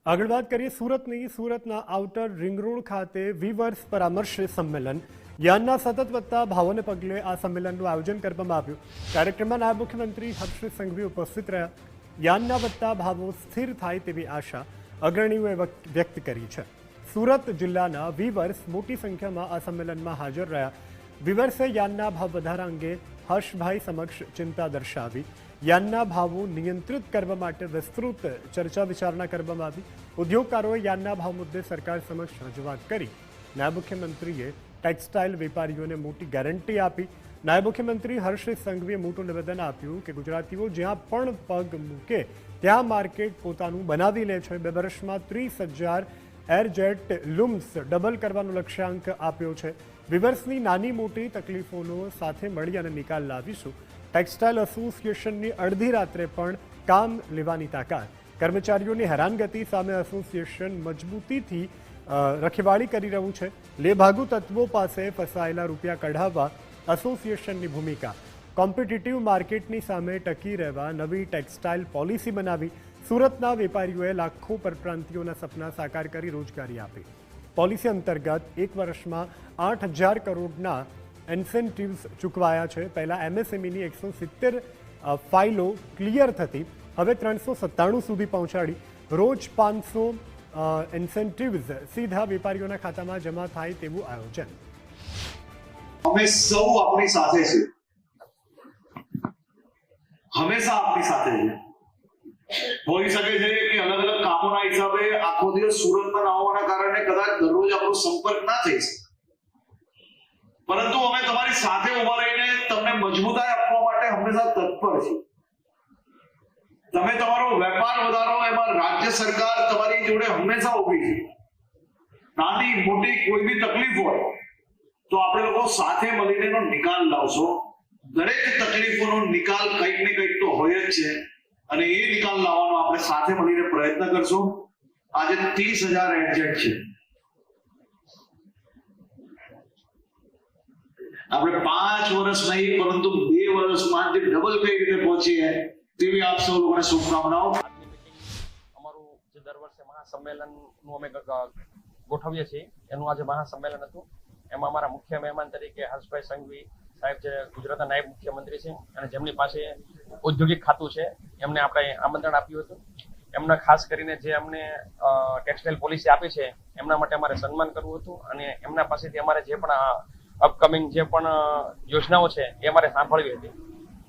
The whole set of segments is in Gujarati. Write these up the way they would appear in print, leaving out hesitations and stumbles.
આગળ વાત કરીએ સુરતના આઉટર રિંગ રોડ ખાતે વીવર્સ પરામર્શ સંમેલન યાનના સતત વધતા ભાવોને પગલે આ સંમેલનનું આયોજન કરવામાં આવ્યું। કાર્યક્રમમાં નાયબ મુખ્યમંત્રી હર્ષ સંઘવી ઉપસ્થિત રહ્યા। યાનના વધતા ભાવો સ્થિર થાય તેવી આશા અગ્રણીઓએ વ્યક્ત કરી છે। સુરત જિલ્લાના વીવર્સ મોટી સંખ્યામાં આ સંમેલનમાં હાજર રહ્યા। વીવર્સે યાનના ભાવ વધારા અંગે હર્ષભાઈ સમક્ષ ચિંતા દર્શાવી। યાનના ભાવો નિયંત્રિત કરવા માટે વિસ્તૃત ચર્ચા વિચારણા કરવામાં આવી। ઉદ્યોગકારોએ યાનના ભાવ મુદ્દે સરકાર સમક્ષ રજૂઆત કરી। નાયબ મુખ્યમંત્રીએ ટેક્સટાઇલ વેપારીઓને મોટી ગેરંટી આપી। નાયબ મુખ્યમંત્રી હર્ષ સંઘવીએ મોટું નિવેદન આપ્યું કે ગુજરાતીઓ જ્યાં પણ પગ મૂકે ત્યાં માર્કેટ પોતાનું બનાવી લે છે। 2 વર્ષમાં 30,000 એરજેટ લૂમ્સ ડબલ કરવાનો લક્ષ્યાંક આપ્યો છે। વીવર્સની નાની મોટી તકલીફોનો સાથે મળી અને નિકાલ લાવીશું। ટેક્સટાઇલ એસોસિએશનની અડધી રાત્રે પણ કામ લેવાની તાકાત। કર્મચારીઓની હેરાનગતિ સામે એસોસિએશન મજબૂતીથી રખેવાળી કરી રહ્યું છે। લેભાગુ તત્વો પાસે ફસાયેલા રૂપિયા કઢાવવા એસોસિએશનની ભૂમિકા। કોમ્પિટિટિવ માર્કેટની સામે ટકી રહેવા નવી ટેક્સટાઇલ પોલિસી બનાવી। સુરતના વેપારીઓએ લાખો પરપ્રાંતિયોના સપના સાકાર કરી રોજગારી આપી। પોલિસી અંતર્ગત 1 વર્ષમાં 8,000 કરોડના ઇન્સેન્ટિવ્સ ચૂકવાયા છે। પહેલાં એમએસએમઈની 170 ફાઇલો ક્લિયર થતી, હવે 397 સુધી પહોંચાડી। રોજ 500 ઇન્સેન્ટિવ્સ સીધા વેપારીઓના ખાતામાં જમા થાય તેવું આયોજન। અમે સૌ આપણી સાથે છે, હંમેશા આપણી સાથે છે। હોઈ શકે છે કે અલગ અલગ કામોના હિસાબે આખો દિવસ સુરતમાં ના હોવાના કારણે કદાચ દરરોજ આપણો સંપર્ક ના થઈ શકે, પરંતુ અમે તમારી સાથે ઉભા રહીને તમને મજબૂતાઈ આપવા માટે હંમેશા તત્પર છીએ। તમે તમારો વેપાર વધારો, એમાં રાજ્ય સરકાર તમારી જોડે હંમેશા ઊભી છે। નાની મોટી કોઈ બી તકલીફ હોય તો આપણે લોકો સાથે મળીને એનો નિકાલ લાવશો। દરેક તકલીફોનો નિકાલ કંઈક ને કંઈક તો હોય જ છે, અને એ નિકાલ લાવવાનો આપણે સાથે મળીને પ્રયત્ન કરશું। આજે 30,000 એડજેટ છે, આપણે 5 વર્ષ નહીં પરંતુ 2 વર્ષમાં જે ડબલ કઈ રીતે પહોંચીએ તેવી આપ સૌ લોકોને શુભકામનાઓ। અમારું જે દર વર્ષે મહાસંમેલનનું અમે ગોઠવીએ છીએ, એનું આજે મહાસંમેલન હતું। એમાં અમારા મુખ્ય મહેમાન તરીકે હર્ષભાઈ સંઘવી સાહેબ જે ગુજરાતના નાયબ મુખ્યમંત્રી છે અને જેમની પાસે ઔદ્યોગિક ખાતું છે, એમને આપણે આમંત્રણ આપ્યું હતું। એમને ખાસ કરીને જે અમને ટેક્સટાઇલ પોલિસી આપી છે એમના માટે અમારે સન્માન કરવું હતું, અને એમના પાસેથી અમારે જે પણ અપકમિંગ જે પણ યોજનાઓ છે એ અમારે સાંભળવી હતી।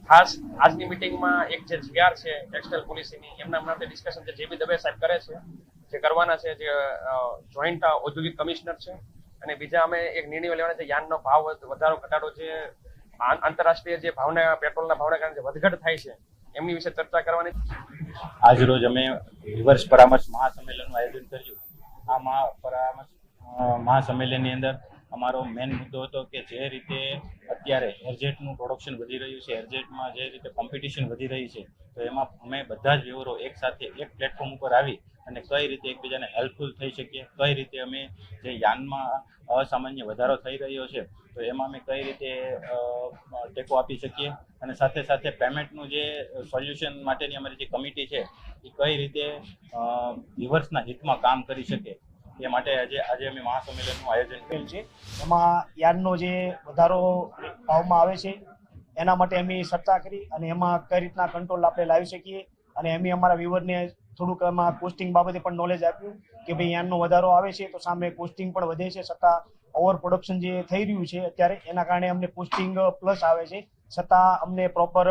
ખાસ આજની મિટિંગમાં એક જે જીઆર છે ટેક્સટાઇલ પોલિસીની, એમના માટે ડિસ્કશન જે જેબી દવે સાહેબ કરે છે, જે કરવાના છે, જે જોઈન્ટ ઔદ્યોગિક કમિશનર છે, અને બીજા અમે એક નિર્ણય લેવાના છે યાનનો ભાવ વધારો ઘટાડો, જે આંતરરાષ્ટ્રીય જે ભાવના પેટ્રોલના ભાવના કારણે જે વધઘટ થાય છે એમની વિશે ચર્ચા કરવાની। આજ રોજ અમે રિવર્સ પરામર્શ મહાસંમેલનનું આયોજન કર્યું। આ મહાસંમેલનની અંદર અમારો મેઇન મુદ્દો હતો કે જે રીતે અત્યારે એરજેટનું પ્રોડક્શન વધી રહ્યું છે, એરજેટમાં જે રીતે કોમ્પિટિશન વધી રહી છે, તો એમાં અમે બધા જ વ્યવહારો એક સાથે એક પ્લેટફોર્મ ઉપર આવી અને કઈ રીતે એકબીજાને હેલ્પફુલ થઈ શકીએ, કઈ રીતે અમે જે યાનમાં અસામાન્ય વધારો થઈ રહ્યો છે તો એમાં અમે કઈ રીતે ટેકો આપી શકીએ, અને સાથે સાથે પેમેન્ટનું જે સોલ્યુશન માટેની અમારી જે કમિટી છે એ કઈ રીતે વીવર્સના હિતમાં કામ કરી શકે એ માટે આજે અમે મહાસંમેલનનું આયોજન કર્યું છે। એમાં યાનનો જે વધારો ભાવમાં આવે છે એના માટે અમે ચર્ચા કરી અને એમાં કઈ રીતના કંટ્રોલ આપણે લાવી શકીએ, અને અમે અમારા વ્યુઅરને થોડુંક એમાં કોસ્ટિંગ બાબતે પણ નોલેજ આપ્યું કે ભાઈ યાનનો વધારો આવે છે તો સામે કોસ્ટિંગ પણ વધે છે, છતાં ઓવર પ્રોડક્શન જે થઈ રહ્યું છે અત્યારે એના કારણે અમને કોસ્ટિંગ પ્લસ આવે છે, છતાં અમને પ્રોપર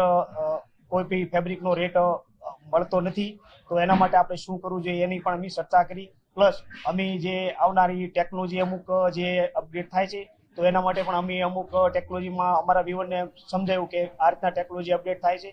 કોઈ બી ફેબ્રિકનો રેટ મળતો નથી। તો એના માટે આપણે શું કરવું જોઈએ એની પણ અમે ચર્ચા કરી। પ્લસ અમે જે આવનારી ટેકનોલોજી અમુક જે અપગ્રેડ થાય છે તો એના માટે પણ અમે અમુક ટેકનોલોજીમાં અમારા વ્યુઅરને સમજાવ્યું કે આ રીતના ટેકનોલોજી અપડેટ થાય છે